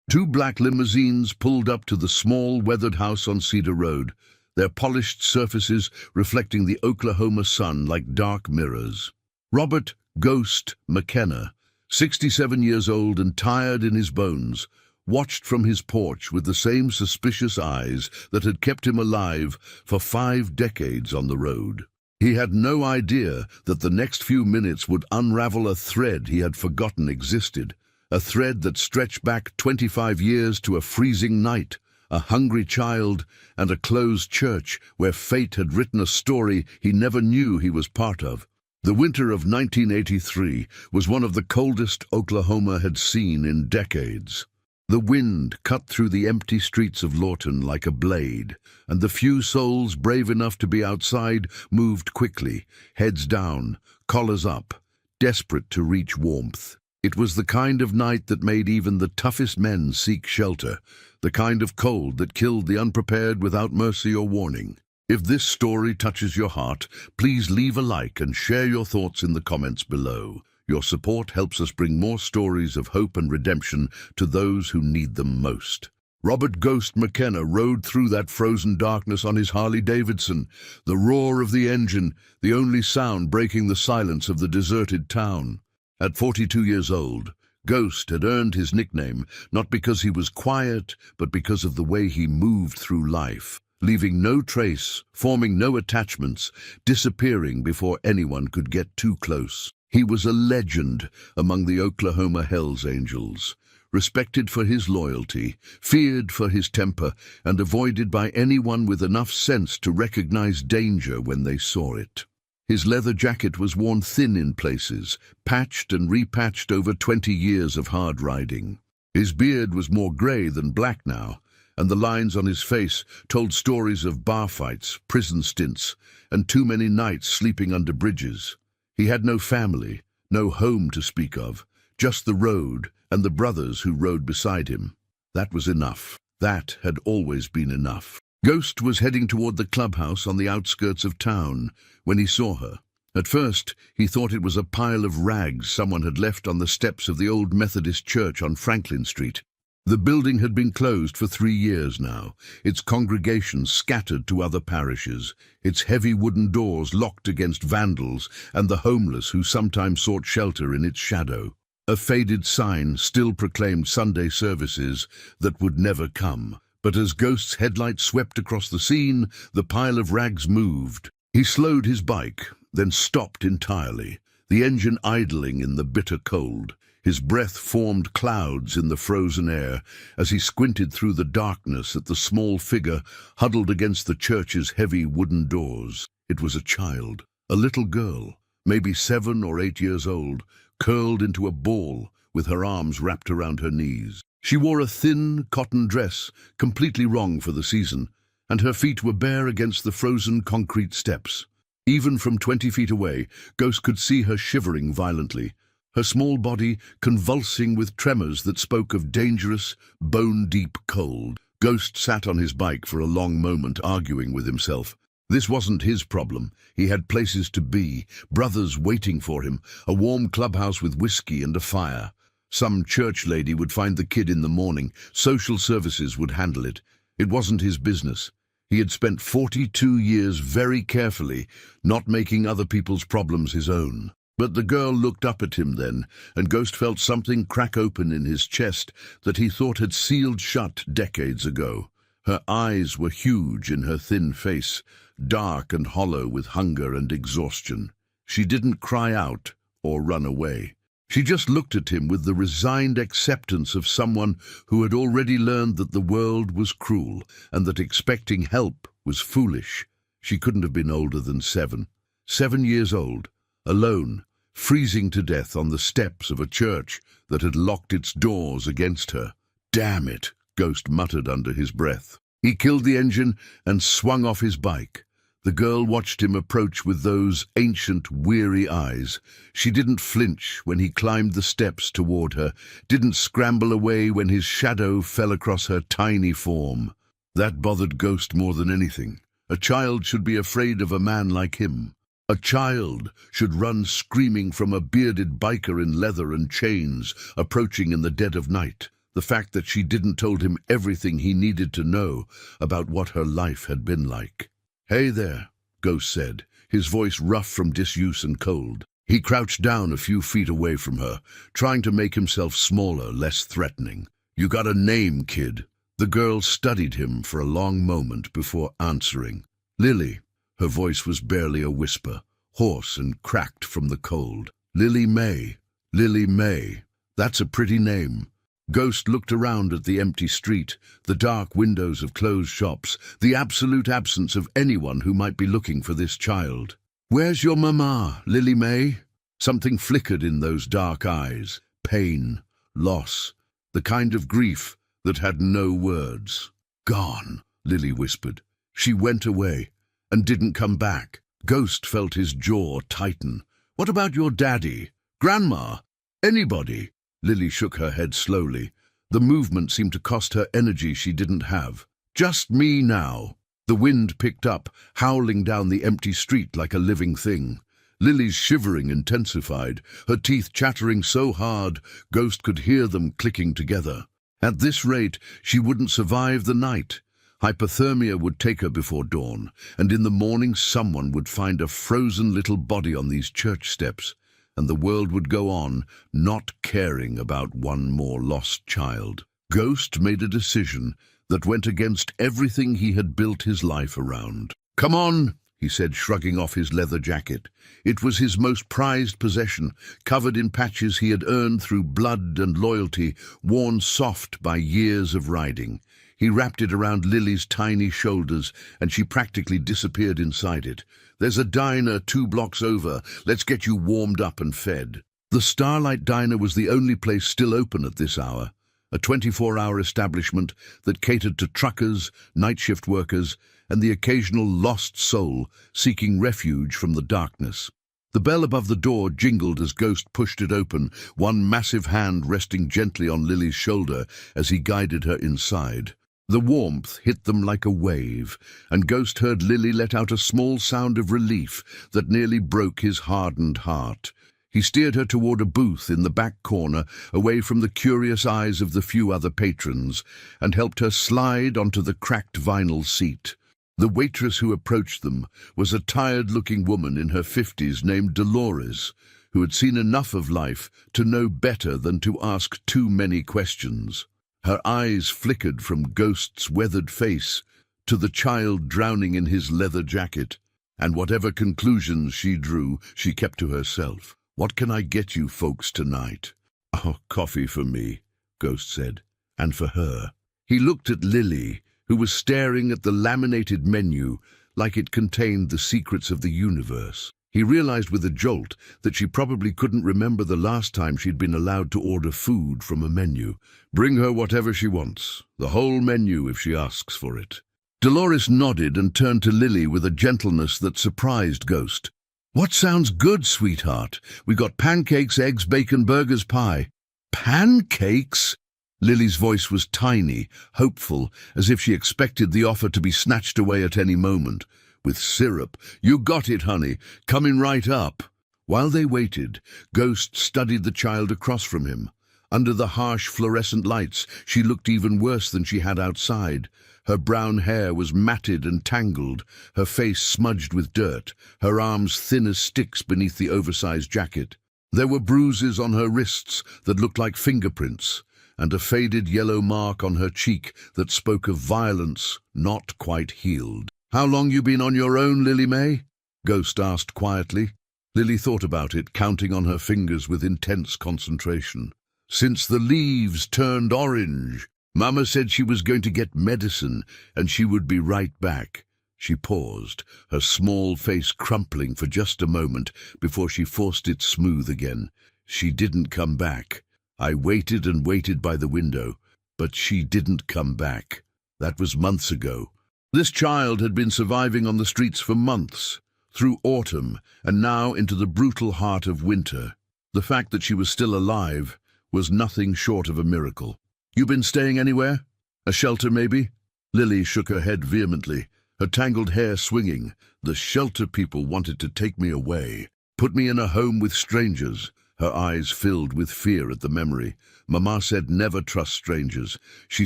Two black limousines pulled up to the small, weathered house on Cedar Road, their polished surfaces reflecting the Oklahoma sun like dark mirrors. Robert "Ghost" McKenna, 67 years old and tired in his bones, watched from his porch with the same suspicious eyes that had kept him alive for 5 decades on the road. He had no idea that the next few minutes would unravel a thread he had forgotten existed, a thread that stretched back 25 years to a freezing night, a hungry child, and a closed church where fate had written a story he never knew he was part of. The winter of 1983 was one of the coldest Oklahoma had seen in decades. The wind cut through the empty streets of Lawton like a blade, and the few souls brave enough to be outside moved quickly, heads down, collars up, desperate to reach warmth. It was the kind of night that made even the toughest men seek shelter, the kind of cold that killed the unprepared without mercy or warning. If this story touches your heart, please leave a like and share your thoughts in the comments below. Your support helps us bring more stories of hope and redemption to those who need them most. Robert "Ghost" McKenna rode through that frozen darkness on his Harley-Davidson, the roar of the engine, the only sound breaking the silence of the deserted town. At 42 years old, Ghost had earned his nickname not because he was quiet, but because of the way he moved through life, leaving no trace, forming no attachments, disappearing before anyone could get too close. He was a legend among the Oklahoma Hells Angels, respected for his loyalty, feared for his temper, and avoided by anyone with enough sense to recognize danger when they saw it. His leather jacket was worn thin in places, patched and repatched over 20 years of hard riding. His beard was more gray than black now, and the lines on his face told stories of bar fights, prison stints, and too many nights sleeping under bridges. He had no family, no home to speak of, just the road and the brothers who rode beside him. That was enough. That had always been enough. Ghost was heading toward the clubhouse on the outskirts of town when he saw her. At first, he thought it was a pile of rags someone had left on the steps of the old Methodist church on Franklin Street. The building had been closed for 3 years now, its congregations scattered to other parishes, its heavy wooden doors locked against vandals and the homeless who sometimes sought shelter in its shadow. A faded sign still proclaimed Sunday services that would never come. But as Ghost's headlights swept across the scene, the pile of rags moved. He slowed his bike, then stopped entirely, the engine idling in the bitter cold. His breath formed clouds in the frozen air as he squinted through the darkness at the small figure huddled against the church's heavy wooden doors. It was a child, a little girl, maybe 7 or 8 years old, curled into a ball with her arms wrapped around her knees. She wore a thin cotton dress, completely wrong for the season, and her feet were bare against the frozen concrete steps. Even from 20 feet away, Ghost could see her shivering violently, her small body convulsing with tremors that spoke of dangerous, bone-deep cold. Ghost sat on his bike for a long moment, arguing with himself. This wasn't his problem. He had places to be, brothers waiting for him, a warm clubhouse with whiskey and a fire. Some church lady would find the kid in the morning. Social services would handle it. It wasn't his business. He had spent 42 years very carefully, not making other people's problems his own. But the girl looked up at him then, and Ghost felt something crack open in his chest that he thought had sealed shut decades ago. Her eyes were huge in her thin face, dark and hollow with hunger and exhaustion. She didn't cry out or run away. She just looked at him with the resigned acceptance of someone who had already learned that the world was cruel and that expecting help was foolish. She couldn't have been older than 7. 7 years old, alone, freezing to death on the steps of a church that had locked its doors against her. "Damn it," Ghost muttered under his breath. He killed the engine and swung off his bike. The girl watched him approach with those ancient, weary eyes. She didn't flinch when he climbed the steps toward her, didn't scramble away when his shadow fell across her tiny form. That bothered Ghost more than anything. A child should be afraid of a man like him. A child should run screaming from a bearded biker in leather and chains, approaching in the dead of night. The fact that she didn't told him everything he needed to know about what her life had been like. "Hey there," Ghost said, his voice rough from disuse and cold. He crouched down a few feet away from her, trying to make himself smaller, less threatening. "You got a name, kid?" The girl studied him for a long moment before answering. "Lily." Her voice was barely a whisper, hoarse and cracked from the cold. "Lily May. Lily May. That's a pretty name." Ghost looked around at the empty street, the dark windows of closed shops, the absolute absence of anyone who might be looking for this child. "Where's your mama, Lily May?" Something flickered in those dark eyes. Pain, loss, the kind of grief that had no words. "Gone," Lily whispered. "She went away and didn't come back." Ghost felt his jaw tighten. "What about your daddy? Grandma? Anybody?" Lily shook her head slowly. The movement seemed to cost her energy she didn't have. "Just me now." The wind picked up, howling down the empty street like a living thing. Lily's shivering intensified, her teeth chattering so hard Ghost could hear them clicking together. At this rate, she wouldn't survive the night. Hypothermia would take her before dawn, and in the morning someone would find a frozen little body on these church steps, and the world would go on, not caring about one more lost child. Ghost made a decision that went against everything he had built his life around. "Come on," he said, shrugging off his leather jacket. It was his most prized possession, covered in patches he had earned through blood and loyalty, worn soft by years of riding. He wrapped it around Lily's tiny shoulders, and she practically disappeared inside it. "There's a diner 2 blocks over. Let's get you warmed up and fed." The Starlight Diner was the only place still open at this hour, a 24-hour establishment that catered to truckers, night shift workers, and the occasional lost soul seeking refuge from the darkness. The bell above the door jingled as Ghost pushed it open, one massive hand resting gently on Lily's shoulder as he guided her inside. The warmth hit them like a wave, and Ghost heard Lily let out a small sound of relief that nearly broke his hardened heart. He steered her toward a booth in the back corner, away from the curious eyes of the few other patrons, and helped her slide onto the cracked vinyl seat. The waitress who approached them was a tired-looking woman in her 50s named Dolores, who had seen enough of life to know better than to ask too many questions. Her eyes flickered from Ghost's weathered face to the child drowning in his leather jacket, and whatever conclusions she drew, she kept to herself. "What can I get you folks tonight?" "Oh, coffee for me," Ghost said, "and for her." He looked at Lily, who was staring at the laminated menu like it contained the secrets of the universe. He realized with a jolt that she probably couldn't remember the last time she'd been allowed to order food from a menu. Bring her whatever she wants, the whole menu if she asks for it. Dolores nodded and turned to Lily with a gentleness that surprised Ghost. "What sounds good, sweetheart? We got pancakes, eggs, bacon, burgers, pie." "Pancakes?" Lily's voice was tiny, hopeful, as if she expected the offer to be snatched away at any moment. "With syrup. You got it, honey. Coming right up." While they waited, Ghost studied the child across from him. Under the harsh fluorescent lights, she looked even worse than she had outside. Her brown hair was matted and tangled, her face smudged with dirt, her arms thin as sticks beneath the oversized jacket. There were bruises on her wrists that looked like fingerprints, and a faded yellow mark on her cheek that spoke of violence not quite healed. "How long you been on your own, Lily May?" Ghost asked quietly. Lily thought about it, counting on her fingers with intense concentration. "Since the leaves turned orange. Mama said she was going to get medicine, and she would be right back." She paused, her small face crumpling for just a moment before she forced it smooth again. "She didn't come back. I waited and waited by the window, but she didn't come back. That was months ago." This child had been surviving on the streets for months, through autumn, and now into the brutal heart of winter. The fact that she was still alive was nothing short of a miracle. "You been staying anywhere? A shelter, maybe?" Lily shook her head vehemently, her tangled hair swinging. "The shelter people wanted to take me away, put me in a home with strangers, Her eyes filled with fear at the memory. Mama said never trust strangers. She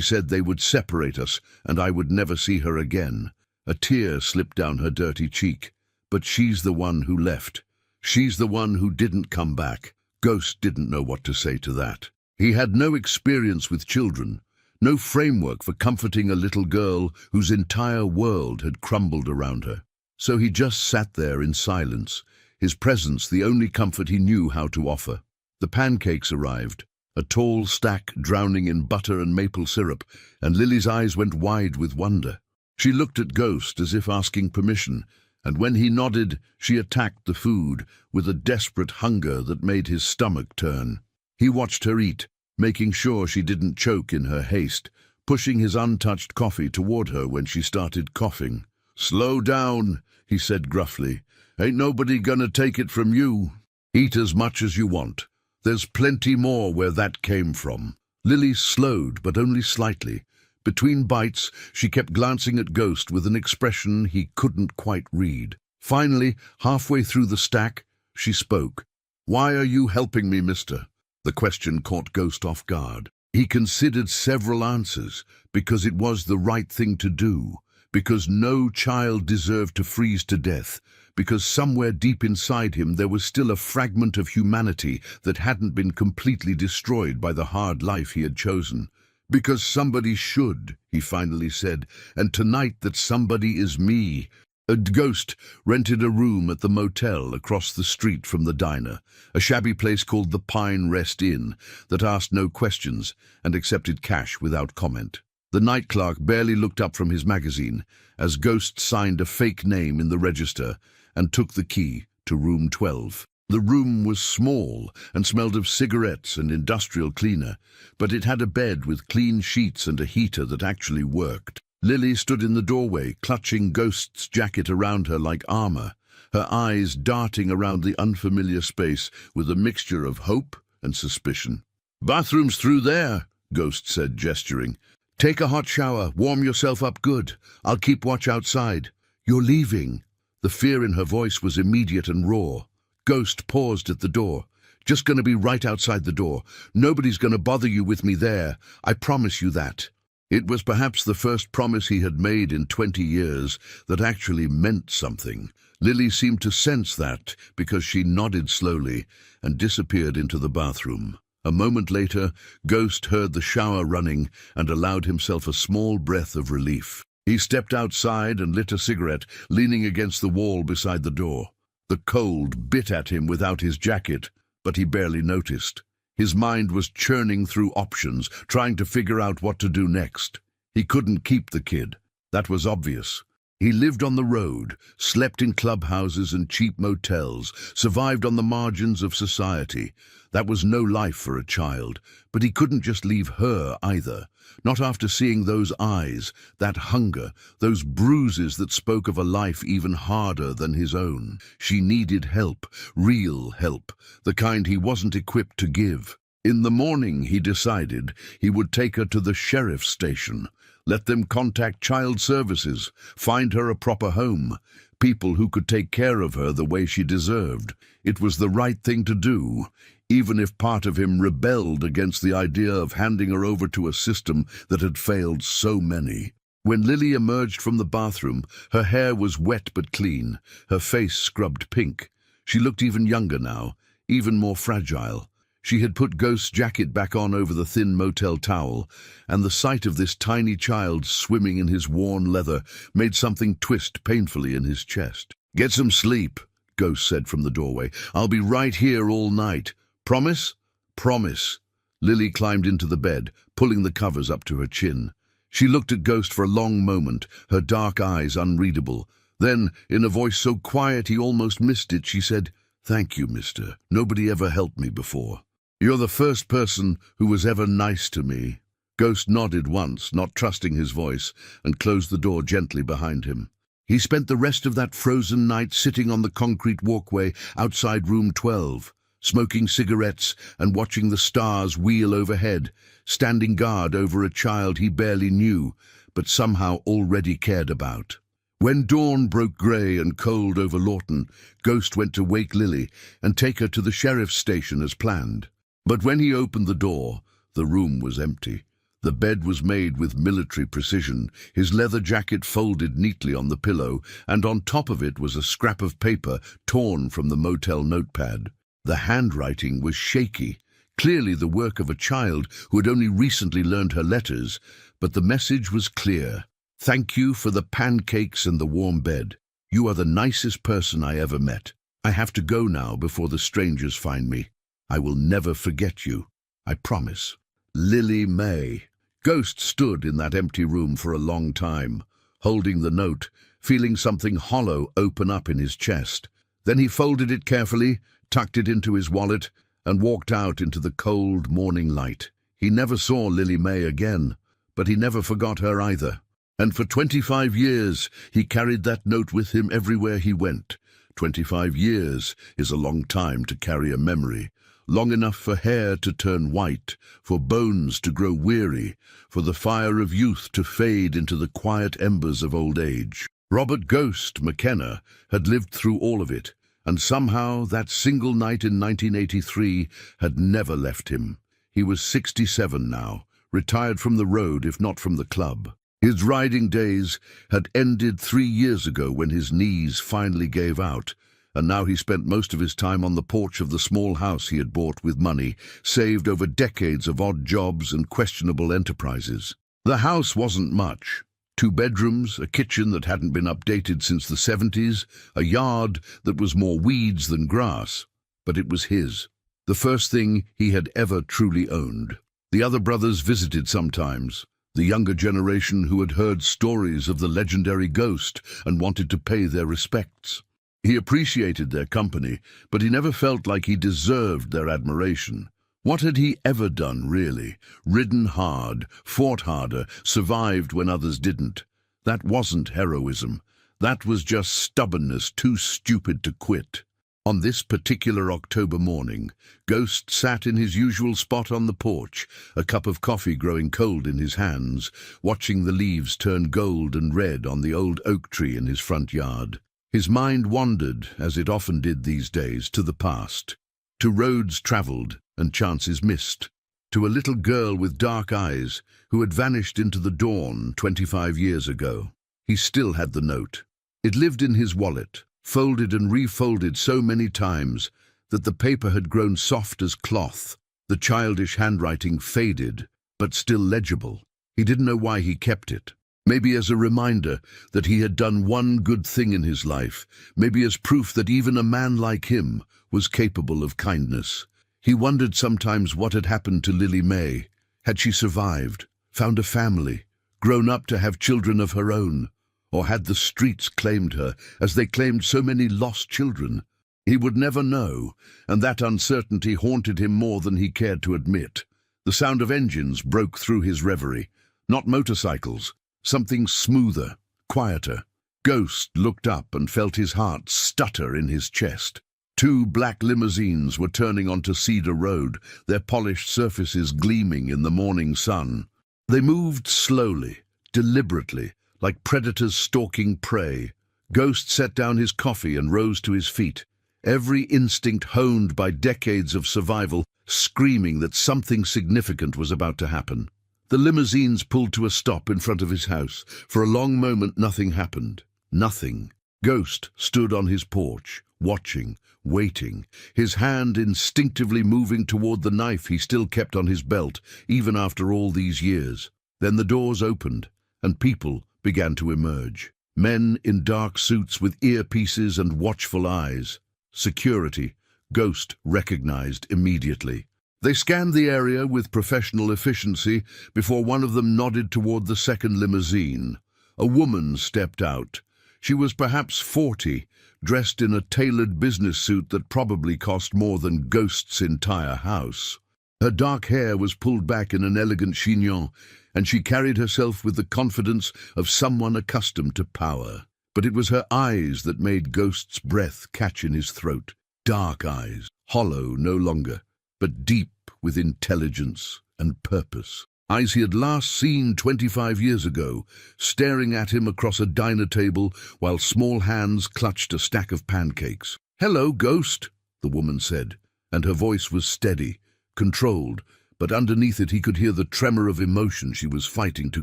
said they would separate us, and I would never see her again. A tear slipped down her dirty cheek. But she's the one who left. She's the one who didn't come back. Ghost didn't know what to say to that. He had no experience with children, no framework for comforting a little girl whose entire world had crumbled around her. So he just sat there in silence, his presence the only comfort he knew how to offer. The pancakes arrived, a tall stack drowning in butter and maple syrup, and Lily's eyes went wide with wonder. She looked at Ghost as if asking permission, and when he nodded, she attacked the food with a desperate hunger that made his stomach turn. He watched her eat, making sure she didn't choke in her haste, pushing his untouched coffee toward her when she started coughing. "Slow down," he said gruffly. "Ain't nobody gonna take it from you. Eat as much as you want. There's plenty more where that came from." Lily slowed, but only slightly. Between bites, she kept glancing at Ghost with an expression he couldn't quite read. Finally, halfway through the stack, she spoke. "Why are you helping me, mister?" The question caught Ghost off guard. He considered several answers, because it was the right thing to do, because no child deserved to freeze to death, because somewhere deep inside him there was still a fragment of humanity that hadn't been completely destroyed by the hard life he had chosen. "Because somebody should," he finally said, "and tonight that somebody is me." A Ghost rented a room at the motel across the street from the diner, a shabby place called the Pine Rest Inn that asked no questions and accepted cash without comment. The night clerk barely looked up from his magazine as Ghost signed a fake name in the register and took the key to room 12. The room was small and smelled of cigarettes and industrial cleaner, but it had a bed with clean sheets and a heater that actually worked. Lily stood in the doorway, clutching Ghost's jacket around her like armor, her eyes darting around the unfamiliar space with a mixture of hope and suspicion. "Bathroom's through there," Ghost said, gesturing. "Take a hot shower, warm yourself up good. I'll keep watch outside." "You're leaving?" The fear in her voice was immediate and raw. Ghost paused at the door. "Just gonna be right outside the door. Nobody's gonna bother you with me there. I promise you that." It was perhaps the first promise he had made in 20 years that actually meant something. Lily seemed to sense that because she nodded slowly and disappeared into the bathroom. A moment later, Ghost heard the shower running and allowed himself a small breath of relief. He stepped outside and lit a cigarette, leaning against the wall beside the door. The cold bit at him without his jacket, but he barely noticed. His mind was churning through options, trying to figure out what to do next. He couldn't keep the kid. That was obvious. He lived on the road, slept in clubhouses and cheap motels, survived on the margins of society. That was no life for a child, but he couldn't just leave her either. Not after seeing those eyes, that hunger, those bruises that spoke of a life even harder than his own. She needed help, real help, the kind he wasn't equipped to give. In the morning, he decided he would take her to the sheriff's station, let them contact child services, find her a proper home, people who could take care of her the way she deserved. It was the right thing to do, even if part of him rebelled against the idea of handing her over to a system that had failed so many. When Lily emerged from the bathroom, her hair was wet but clean, her face scrubbed pink. She looked even younger now, even more fragile. She had put Ghost's jacket back on over the thin motel towel, and the sight of this tiny child swimming in his worn leather made something twist painfully in his chest. "Get some sleep," Ghost said from the doorway. "I'll be right here all night. Promise?" "Promise." Lily climbed into the bed, pulling the covers up to her chin. She looked at Ghost for a long moment, her dark eyes unreadable. Then, in a voice so quiet he almost missed it, she said, "Thank you, mister. Nobody ever helped me before. You're the first person who was ever nice to me." Ghost nodded once, not trusting his voice, and closed the door gently behind him. He spent the rest of that frozen night sitting on the concrete walkway outside room 12, smoking cigarettes and watching the stars wheel overhead, standing guard over a child he barely knew, but somehow already cared about. When dawn broke grey and cold over Lawton, Ghost went to wake Lily and take her to the sheriff's station as planned. But when he opened the door, the room was empty. The bed was made with military precision, his leather jacket folded neatly on the pillow, and on top of it was a scrap of paper torn from the motel notepad. The handwriting was shaky, clearly the work of a child who had only recently learned her letters, but the message was clear. "Thank you for the pancakes and the warm bed. You are the nicest person I ever met. I have to go now before the strangers find me. I will never forget you. I promise. Lily May." Ghost stood in that empty room for a long time, holding the note, feeling something hollow open up in his chest. Then he folded it carefully, tucked it into his wallet, and walked out into the cold morning light. He never saw Lily May again, but he never forgot her either. And for 25 years he carried that note with him everywhere he went. 25 years is a long time to carry a memory, long enough for hair to turn white, for bones to grow weary, for the fire of youth to fade into the quiet embers of old age. Robert Ghost McKenna had lived through all of it, and somehow that single night in 1983 had never left him. He was 67 now, retired from the road if not from the club. His riding days had ended 3 years ago when his knees finally gave out, and now he spent most of his time on the porch of the small house he had bought with money, saved over decades of odd jobs and questionable enterprises. The house wasn't much. 2 bedrooms, a kitchen that hadn't been updated since the 70s, a yard that was more weeds than grass. But it was his. The first thing he had ever truly owned. The other brothers visited sometimes. The younger generation who had heard stories of the legendary Ghost and wanted to pay their respects. He appreciated their company, but he never felt like he deserved their admiration. What had he ever done, really? Ridden hard, fought harder, survived when others didn't. That wasn't heroism. That was just stubbornness too stupid to quit. On this particular October morning, Ghost sat in his usual spot on the porch, a cup of coffee growing cold in his hands, watching the leaves turn gold and red on the old oak tree in his front yard. His mind wandered, as it often did these days, to the past, to roads travelled and chances missed, to a little girl with dark eyes who had vanished into the dawn 25 years ago. He still had the note. It lived in his wallet, folded and refolded so many times that the paper had grown soft as cloth. The childish handwriting faded, but still legible. He didn't know why he kept it. Maybe as a reminder that he had done one good thing in his life, maybe as proof that even a man like him was capable of kindness. He wondered sometimes what had happened to Lily May. Had she survived, found a family, grown up to have children of her own? Or had the streets claimed her, as they claimed so many lost children? He would never know, and that uncertainty haunted him more than he cared to admit. The sound of engines broke through his reverie. Not motorcycles, something smoother, quieter. Ghost looked up and felt his heart stutter in his chest. 2 black limousines were turning onto Cedar Road, their polished surfaces gleaming in the morning sun. They moved slowly, deliberately, like predators stalking prey. Ghost set down his coffee and rose to his feet, every instinct honed by decades of survival, screaming that something significant was about to happen. The limousines pulled to a stop in front of his house. For a long moment, nothing happened. Nothing. Ghost stood on his porch, watching, waiting, his hand instinctively moving toward the knife he still kept on his belt, even after all these years. Then the doors opened, and people began to emerge. Men in dark suits with earpieces and watchful eyes. Security, Ghost recognized immediately. They scanned the area with professional efficiency before one of them nodded toward the second limousine. A woman stepped out. She was perhaps 40, dressed in a tailored business suit that probably cost more than Ghost's entire house. Her dark hair was pulled back in an elegant chignon, and she carried herself with the confidence of someone accustomed to power. But it was her eyes that made Ghost's breath catch in his throat. Dark eyes, hollow no longer, but deep with intelligence and purpose. eyes he had last seen 25 years ago, staring at him across a diner table while small hands clutched a stack of pancakes. "Hello, Ghost," the woman said, and her voice was steady, controlled, but underneath it he could hear the tremor of emotion she was fighting to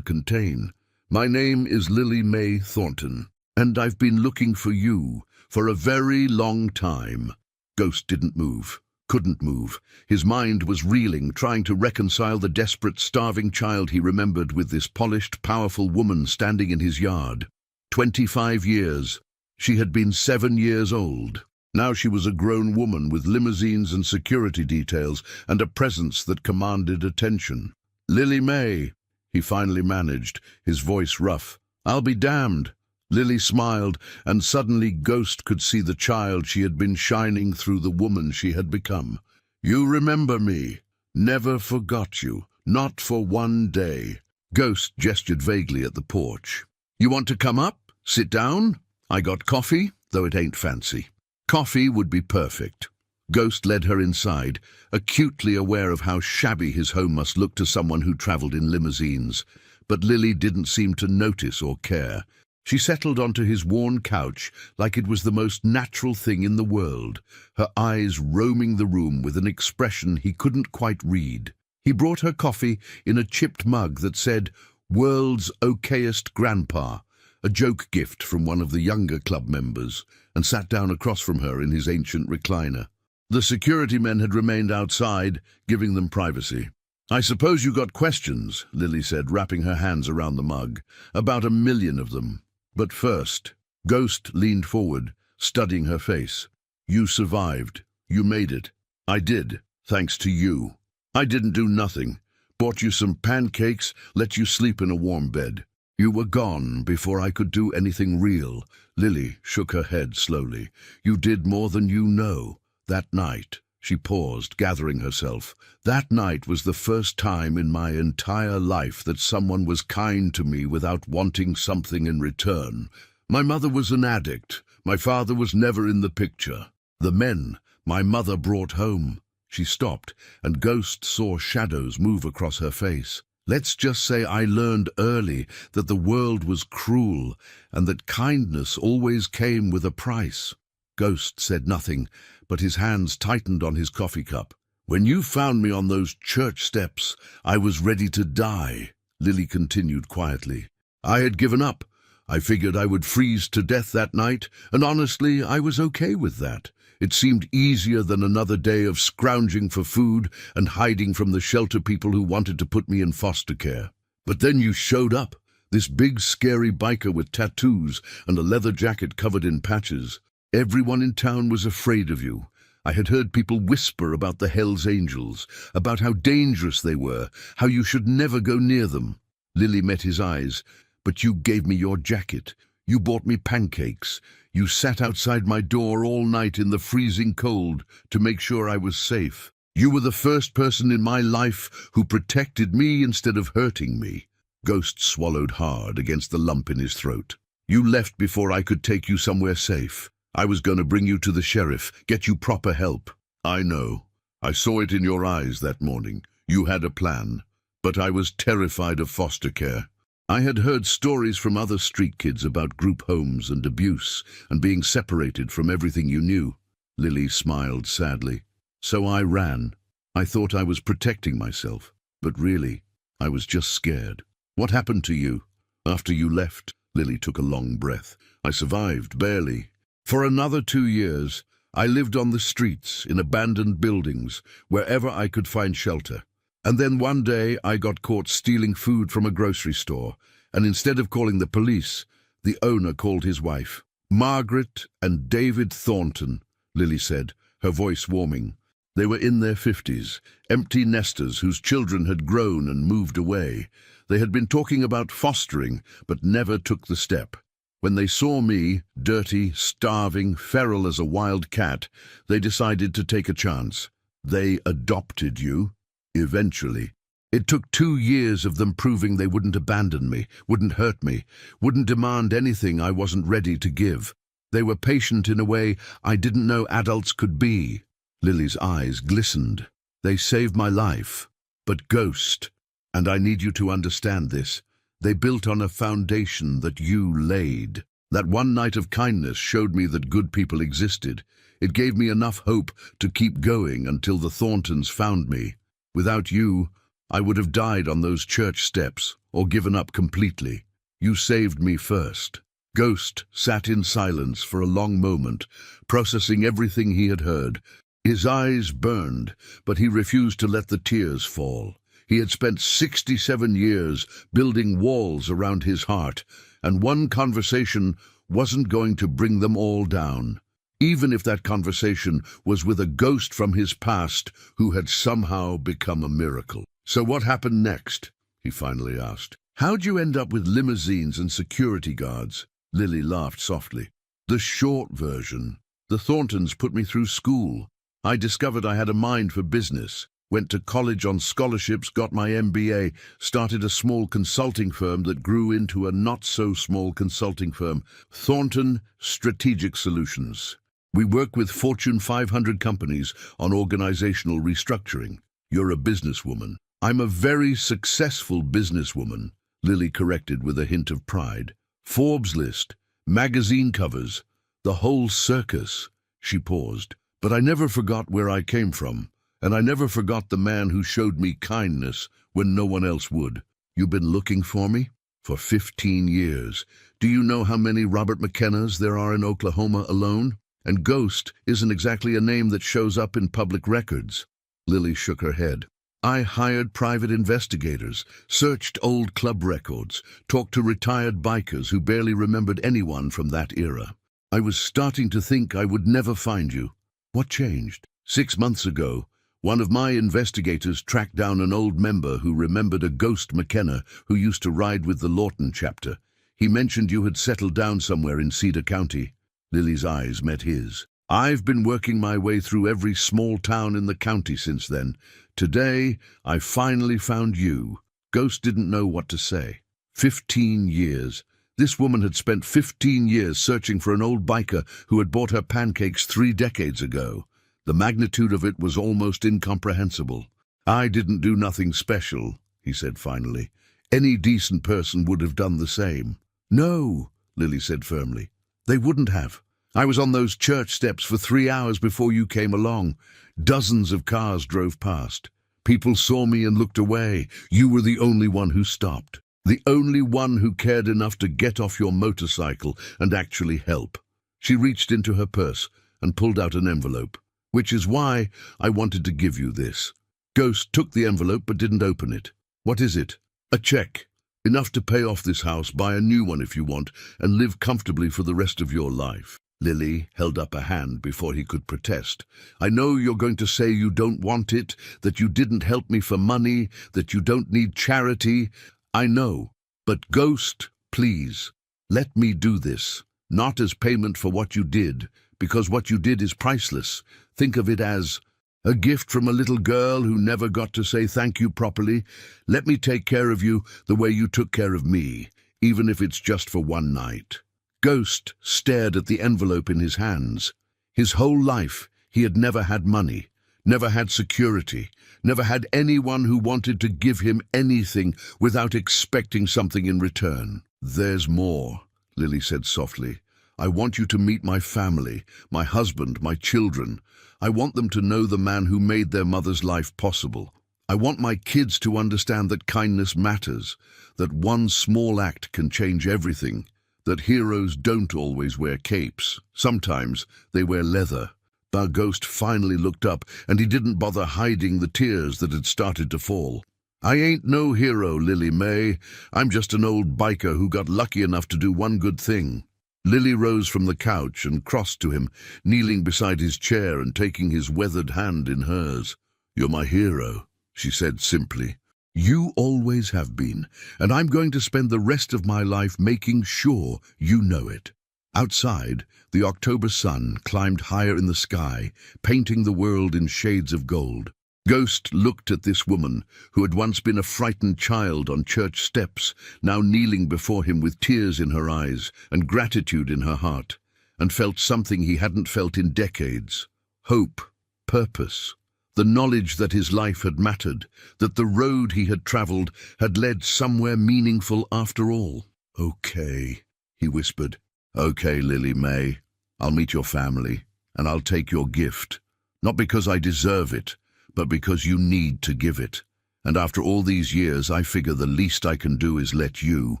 contain. "My name is Lily Mae Thornton, and I've been looking for you for a very long time." Ghost didn't move. Couldn't move. His mind was reeling, trying to reconcile the desperate, starving child he remembered with this polished, powerful woman standing in his yard. 25 years. She had been 7 years old. Now she was a grown woman with limousines and security details and a presence that commanded attention. "Lily Mae," he finally managed, his voice rough. "I'll be damned." Lily smiled, and suddenly Ghost could see the child she had been shining through the woman she had become. "You remember me. Never forgot you. Not for one day." Ghost gestured vaguely at the porch. "You want to come up? Sit down? I got coffee, though it ain't fancy." Coffee would be perfect. Ghost led her inside, acutely aware of how shabby his home must look to someone who traveled in limousines. But Lily didn't seem to notice or care. She settled onto his worn couch like it was the most natural thing in the world, her eyes roaming the room with an expression he couldn't quite read. He brought her coffee in a chipped mug that said, "World's okayest grandpa," a joke gift from one of the younger club members, and sat down across from her in his ancient recliner. The security men had remained outside, giving them privacy. "I suppose you got questions," Lily said, wrapping her hands around the mug. "About 1,000,000 of them. But first," Ghost leaned forward, studying her face. "You survived. You made it." "I did, thanks to you. I didn't do nothing. Bought you some pancakes, let you sleep in a warm bed. You were gone before I could do anything real." Lily shook her head slowly. "You did more than you know. That night," she paused, gathering herself. "That night was the first time in my entire life that someone was kind to me without wanting something in return. My mother was an addict. My father was never in the picture. The men my mother brought home." She stopped, and Ghost saw shadows move across her face. "Let's just say I learned early that the world was cruel and that kindness always came with a price." Ghost said nothing, but his hands tightened on his coffee cup. "When you found me on those church steps, I was ready to die," Lily continued quietly. "I had given up. I figured I would freeze to death that night, and honestly, I was okay with that. It seemed easier than another day of scrounging for food and hiding from the shelter people who wanted to put me in foster care. But then you showed up, this big scary biker with tattoos and a leather jacket covered in patches. Everyone in town was afraid of you. I had heard people whisper about the Hells Angels, about how dangerous they were, how you should never go near them." Lily met his eyes. "But you gave me your jacket. You bought me pancakes. You sat outside my door all night in the freezing cold to make sure I was safe. You were the first person in my life who protected me instead of hurting me." Ghost swallowed hard against the lump in his throat. "You left before I could take you somewhere safe. I was going to bring you to the sheriff, get you proper help. I know. I saw it in your eyes that morning. You had a plan. But I was terrified of foster care. I had heard stories from other street kids about group homes and abuse and being separated from everything you knew." Lily smiled sadly. "So I ran. I thought I was protecting myself, but really, I was just scared." "What happened to you?" "After you left," Lily took a long breath, "I survived, barely. For another 2 years, I lived on the streets, in abandoned buildings, wherever I could find shelter. And then one day I got caught stealing food from a grocery store, and instead of calling the police, the owner called his wife. Margaret and David Thornton," Lily said, her voice warming. "They were in their 50s, empty nesters whose children had grown and moved away. They had been talking about fostering, but never took the step. When they saw me, dirty, starving, feral as a wild cat, they decided to take a chance. They adopted you. Eventually. It took 2 years of them proving they wouldn't abandon me, wouldn't hurt me, wouldn't demand anything I wasn't ready to give. They were patient in a way I didn't know adults could be." Lily's eyes glistened. "They saved my life. But Ghost, And I need you to understand this. They built on a foundation that you laid. That one night of kindness showed me that good people existed. It gave me enough hope to keep going until the Thorntons found me. Without you, I would have died on those church steps or given up completely. You saved me first. Ghost sat in silence for a long moment, processing everything he had heard. His eyes burned, but he refused to let the tears fall. He had spent 67 years building walls around his heart, and one conversation wasn't going to bring them all down, even if that conversation was with a ghost from his past who had somehow become a miracle. "So what happened next?" he finally asked. "How'd you end up with limousines and security guards?" Lily laughed softly. "The short version. The Thorntons put me through school. I discovered I had a mind for business. Went to college on scholarships, got my MBA, started a small consulting firm that grew into a not-so-small consulting firm, Thornton Strategic Solutions. We work with Fortune 500 companies on organizational restructuring. You're a businesswoman." "I'm a very successful businesswoman," Lily corrected with a hint of pride. "Forbes list, magazine covers, the whole circus." She paused. "But I never forgot where I came from. And I never forgot the man who showed me kindness when no one else would. You've been looking for me? For 15 years. Do you know how many Robert McKennas there are in Oklahoma alone? And Ghost isn't exactly a name that shows up in public records." Lily shook her head. "I hired private investigators, searched old club records, talked to retired bikers who barely remembered anyone from that era. I was starting to think I would never find you. What changed? 6 months ago, one of my investigators tracked down an old member who remembered a Ghost McKenna who used to ride with the Lawton chapter. He mentioned you had settled down somewhere in Cedar County." Lily's eyes met his. "I've been working my way through every small town in the county since then. Today, I finally found you." Ghost didn't know what to say. 15 years. This woman had spent 15 years searching for an old biker who had bought her pancakes 3 decades ago. The magnitude of it was almost incomprehensible. "I didn't do nothing special," he said finally. "Any decent person would have done the same." "No," Lily said firmly. "They wouldn't have. I was on those church steps for 3 hours before you came along. Dozens of cars drove past. People saw me and looked away. You were the only one who stopped. The only one who cared enough to get off your motorcycle and actually help." She reached into her purse and pulled out an envelope. "Which is why I wanted to give you this." Ghost took the envelope but didn't open it. "What is it?" "A check. Enough to pay off this house, buy a new one if you want, and live comfortably for the rest of your life." Lily held up a hand before he could protest. "I know you're going to say you don't want it, that you didn't help me for money, that you don't need charity. I know. But Ghost, please, let me do this. Not as payment for what you did, because what you did is priceless. Think of it as a gift from a little girl who never got to say thank you properly. Let me take care of you the way you took care of me, even if it's just for one night." Ghost stared at the envelope in his hands. His whole life, he had never had money, never had security, never had anyone who wanted to give him anything without expecting something in return. "There's more," Lily said softly. "I want you to meet my family, my husband, my children. I want them to know the man who made their mother's life possible. I want my kids to understand that kindness matters, that one small act can change everything, that heroes don't always wear capes. Sometimes they wear leather." The Ghost finally looked up, and he didn't bother hiding the tears that had started to fall. "I ain't no hero, Lily May. I'm just an old biker who got lucky enough to do one good thing." Lily rose from the couch and crossed to him, kneeling beside his chair and taking his weathered hand in hers. "You're my hero," she said simply. "You always have been, and I'm going to spend the rest of my life making sure you know it." Outside, the October sun climbed higher in the sky, painting the world in shades of gold. Ghost looked at this woman, who had once been a frightened child on church steps, now kneeling before him with tears in her eyes and gratitude in her heart, and felt something he hadn't felt in decades. Hope, purpose. the knowledge that his life had mattered, that the road he had traveled had led somewhere meaningful after all. "Okay," he whispered. "Okay, Lily May. I'll meet your family, and I'll take your gift. Not because I deserve it, but because you need to give it. And after all these years, I figure the least I can do is let you."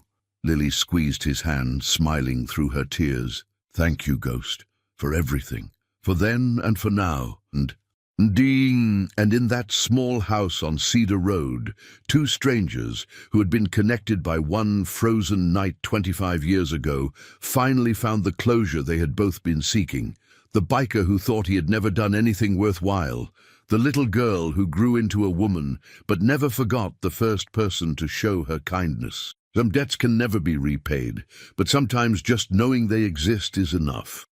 Lily squeezed his hand, smiling through her tears. "Thank you, Ghost, for everything. For then and for now. And ding! And in that small house on Cedar Road, two strangers who had been connected by one frozen night 25 years ago finally found the closure they had both been seeking. The biker who thought he had never done anything worthwhile. The little girl who grew into a woman, but never forgot the first person to show her kindness. Some debts can never be repaid, but sometimes just knowing they exist is enough.